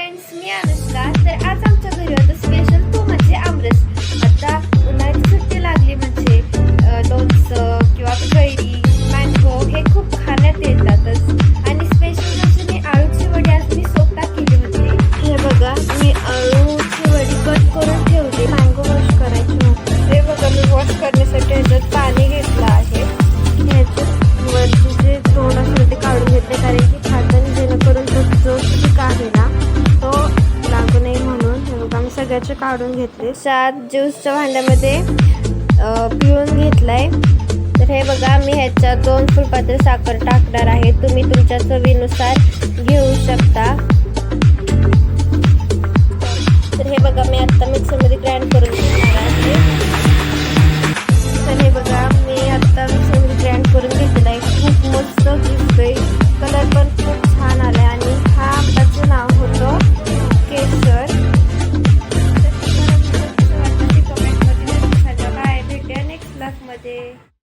Friends, मी अनुष्का. तर आज आमच्या घरी होतं स्पेशल तो म्हणजे आमरस. आता उन्हाळ्याची सुट्टी लागली म्हणजे लोणचं किंवा कैरी, मँगो हे खूप खाण्यात येतातच. आणि स्पेशल म्हणजे मी आळूची वडी आज मी स्वतः केली होती. हे बघा, मी आळूची वडी कट करून ठेवली. मँगो वॉश करायची होती. हे बघा, मी वॉश करण्यासाठी ह्याच्यात पाणी घेतलं आहे. ह्याच्यात वरची जे तोंड असतं ते काढून घेतले, कारण की खाताना जेणेकरून तो जो चीक आहे ना तो लागू नये म्हणून. हे बघा, मी सगळ्याचे काढून घेतले. ज्यूसच्या भांड्यामध्ये पिळून घेतलाय. तर हे बघा, मी ह्याच्यात 2 फुलपात्र साखर टाकणार आहे. तुम्ही तुमच्या चवीनुसार घेऊ शकता. तर हे बघा, मी आता मिक्सरमध्ये ग्राइंड करून घेणार आहे. तर हे बघा, मी आता मिक्सरमध्ये ग्राइंड करून घेतलेला आहे. खूप मस्त दिसतोय, कलर पण खूप छान आलाय. आणि हा आंब्याचं नाव होतं केशर. तर तुम्हाला कमेंटमध्ये बाय, भेटूया नेक्स्ट ब्लॉगमध्ये.